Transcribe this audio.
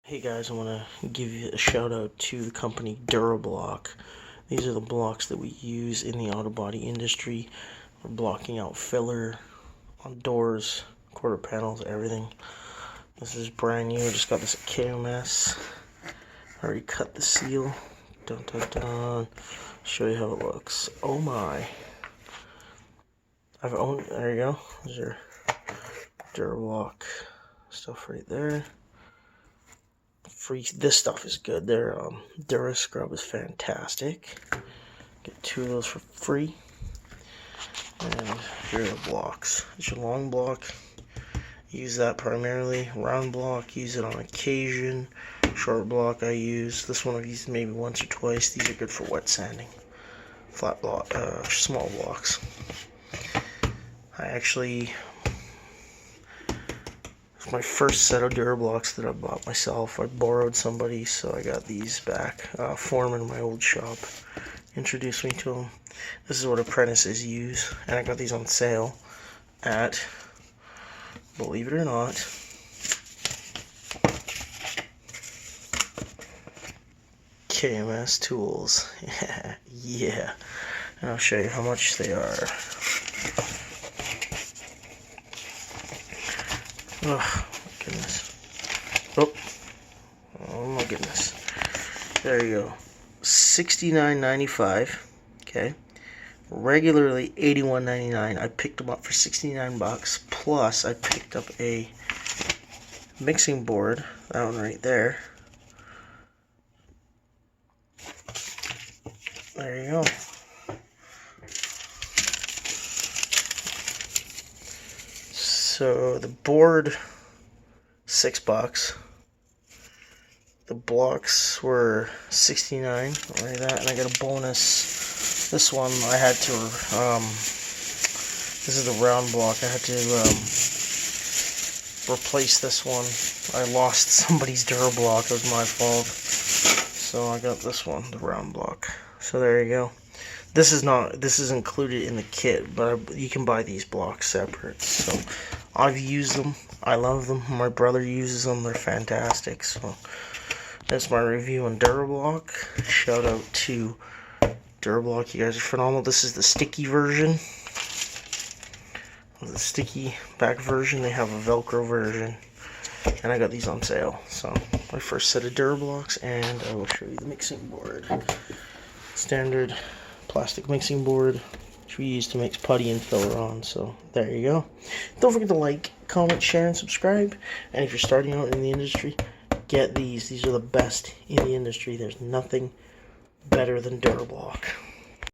Hey guys, I want to give you a shout out to the company Durablock. These are the blocks that we use in the auto body industry. We're blocking out filler on doors, quarter panels, everything. This is brand new. I just got this at KMS. I already cut the seal. Dun dun dun. Show you how it looks. Oh my. There you go. There's your Durablock stuff right there. This stuff is good. Their Dura Scrub is fantastic. Get 2 of those for free. And here are the blocks. It's your long block. Use that primarily. Round block, use it on occasion. Short block I use. This one I've used maybe once or twice. These are good for wet sanding. Flat block, small blocks. I actually, it's my first set of Durablocks that I bought myself. I borrowed somebody, so I got these back. Foreman in my old shop introduced me to them. This is what apprentices use, and I got these on sale at, believe it or not, KMS Tools. Yeah. And I'll show you how much they are. Oh my goodness. Oh my goodness. There you go. $69.95. Okay. Regularly $81.99. I picked them up for 69 bucks. Plus I picked up a mixing board. That one right there. There you go. So the board, $6. The blocks were 69, like that, and I got a bonus. This one I had to, this is the round block. I had to replace this one. I lost somebody's Durablock. It was my fault. So I got this one, the round block. So there you go. This is included in the kit, but you can buy these blocks separate. So I've used them. I love them. My brother uses them. They're fantastic. So that's my review on Durablock. Shout out to Durablock. You guys are phenomenal. This is the sticky version. The sticky back version. They have a Velcro version. And I got these on sale. So my first set of Durablocks, and I will show you the mixing board. Standard plastic mixing board, which we use to mix putty and filler on. So there you go. Don't forget to like, comment, share, and subscribe. And if you're starting out in the industry, get these. These are the best in the industry. There's nothing better than Durablock.